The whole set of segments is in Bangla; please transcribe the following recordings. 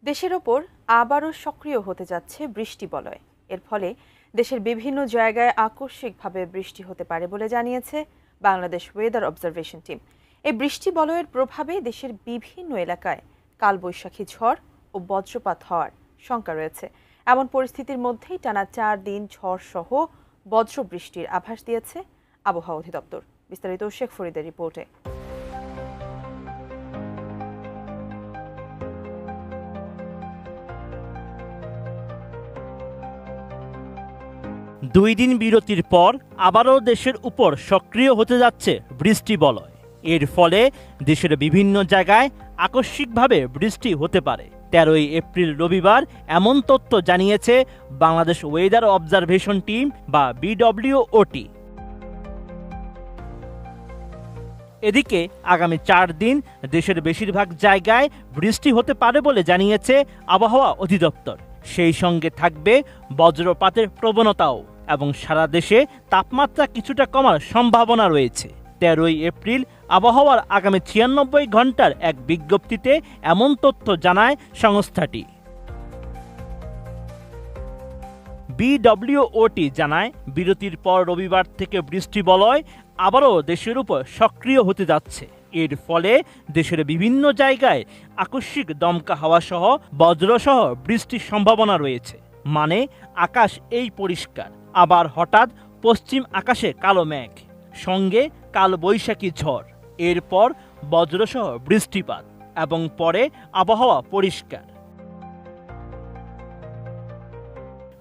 দেশের ওপর আবারও সক্রিয় হতে যাচ্ছে বৃষ্টি বলয়। এর ফলে দেশের বিভিন্ন জায়গায় আকস্মিকভাবে বৃষ্টি হতে পারে বলে জানিয়েছে বাংলাদেশ ওয়েদার অবজারভেশন টিম। এই বৃষ্টি বলয়ের প্রভাবে দেশের বিভিন্ন এলাকায় কালবৈশাখী ঝড় ও বজ্রপাত হওয়ার শঙ্কা রয়েছে। এমন পরিস্থিতির মধ্যেই টানা 4 দিন ঝড় সহ বজ্র বৃষ্টির আভাস দিয়েছে আবহাওয়া অধিদপ্তর। বিস্তারিত শেখ ফরিদের রিপোর্টে। 2 দিন বিরতির পর আবারও দেশের উপর সক্রিয় হতে যাচ্ছে বৃষ্টি বলয়। এর ফলে দেশের বিভিন্ন জায়গায় আকস্মিকভাবে বৃষ্টি হতে পারে। 13 এপ্রিল রবিবার এমন তথ্য জানিয়েছে বাংলাদেশ ওয়েদার অবজারভেশন টিম বা BWOT। এদিকে আগামী 4 দিন দেশের বেশিরভাগ জায়গায় বৃষ্টি হতে পারে বলে জানিয়েছে আবহাওয়া অধিদপ্তর। সেই সঙ্গে থাকবে বজ্রপাতের প্রবণতাও এবং সারা দেশে তাপমাত্রা কিছুটা কমার সম্ভাবনা রয়েছে। 13 এপ্রিল আবহাওয়ার আগামী 96 ঘন্টার এক বিজ্ঞপ্তিতে এমন তথ্য জানায় সংস্থাটি। BWOT জানায়, বিরতির পর রবিবার থেকে বৃষ্টি বলয় আবারও দেশের উপর সক্রিয় হতে যাচ্ছে। এর ফলে দেশের বিভিন্ন জায়গায় আকস্মিক দমকা হাওয়া সহ বজ্রসহ বৃষ্টির সম্ভাবনা রয়েছে। মানে আকাশ এই পরিষ্কার, আবার হঠাৎ পশ্চিম আকাশে কালো মেঘ, সঙ্গে কালবৈশাখী ঝড়, এরপর বজ্রসহ বৃষ্টিপাত এবং পরে আবহাওয়া পরিষ্কার।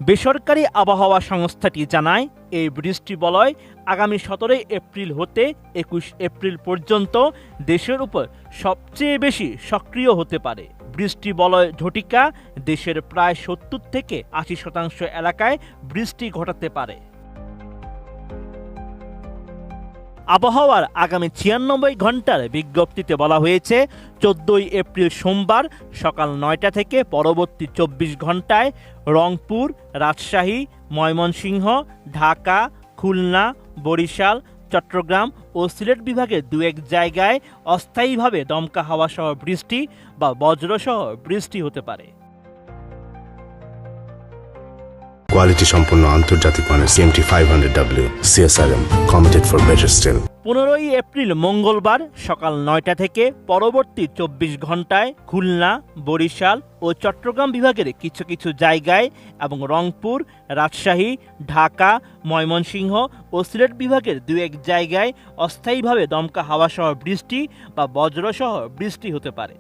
বেসরকারি আবহাওয়া সংস্থাটি জানায়, এই বৃষ্টি বলয় আগামী 17 এপ্রিল হতে 21 এপ্রিল পর্যন্ত দেশের উপর সবচেয়ে বেশি সক্রিয় হতে পারে। বৃষ্টি বলয় ঝটিকা দেশের প্রায় 70 থেকে 80% এলাকায় বৃষ্টি ঘটাতে পারে। আবহাওয়ার আগামী 96 ঘন্টার বিজ্ঞপ্তিতে বলা হয়েছে, 14 এপ্রিল সোমবার সকাল 9টা থেকে পরবর্তী 24 ঘন্টায় রংপুর, রাজশাহী, ময়মনসিংহ, ঢাকা, খুলনা, বরিশাল, চট্টগ্রাম ও সিলেট বিভাগের 2-1 জায়গায় অস্থায়ীভাবে দমকা হাওয়া সহ বৃষ্টি বা বজ্রসহ বৃষ্টি হতে পারে। কোয়ালিটি সম্পন্ন আন্তর্জাতিক মানের CMT 500W CSRM committed for better still। 15 April মঙ্গলবার সকাল 9টা থেকে পরবর্তী 24 ঘন্টায় খুলনা, বরিশাল ও চট্টগ্রাম বিভাগের কিছু কিছু জায়গায় এবং রংপুর, রাজশাহী, ঢাকা, ময়মনসিংহ ও সিলেট বিভাগের 2-1 জায়গায় অস্থায়ীভাবে দমকা হাওয়া সহ বৃষ্টি বা বজ্রসহ বৃষ্টি হতে পারে।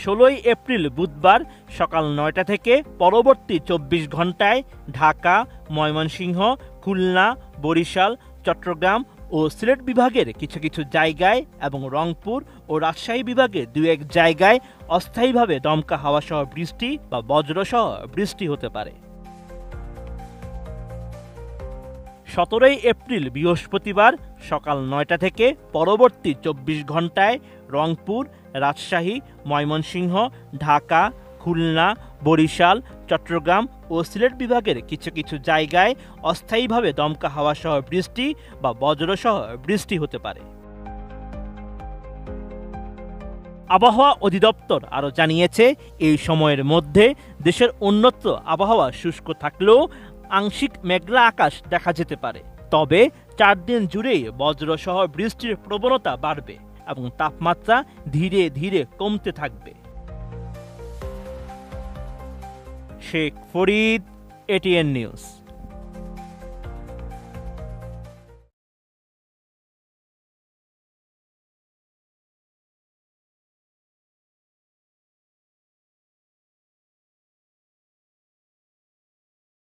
16 এপ্রিল বুধবার সকাল 9টা থেকে পরবর্তী 24 ঘন্টায় ঢাকা, ময়মনসিংহ, খুলনা, বরিশাল, চট্টগ্রাম ও সিলেট বিভাগের কিছু কিছু জায়গায় এবং রংপুর ও রাজশাহী বিভাগের 2-1 জায়গায় অস্থায়ীভাবে দমকা হাওয়া সহ বৃষ্টি বা বজ্রসহ বৃষ্টি হতে পারে। 17 এপ্রিল বৃহস্পতিবার সকাল 9টা থেকে পরবর্তী 24 ঘন্টায় রংপুর, রাজশাহী, ময়মনসিংহ, ঢাকা, খুলনা, বরিশাল, চট্টগ্রাম ও সিলেট বিভাগের কিছু কিছু জায়গায় অস্থায়ীভাবে দমকা হাওয়া সহ বৃষ্টি বা বজ্রসহ বৃষ্টি হতে পারে। আবহাওয়া অধিদপ্তর আরও জানিয়েছে, এই সময়ের মধ্যে দেশের অন্যত্র আবহাওয়া শুষ্ক থাকলেও আংশিক মেঘলা আকাশ দেখা যেতে পারে। তবে 4 দিন জুড়েই বজ্রসহ বৃষ্টির প্রবণতা বাড়বে এবং তাপমাত্রা ধীরে ধীরে কমতে থাকবে। Sheikh Farid, ATN news.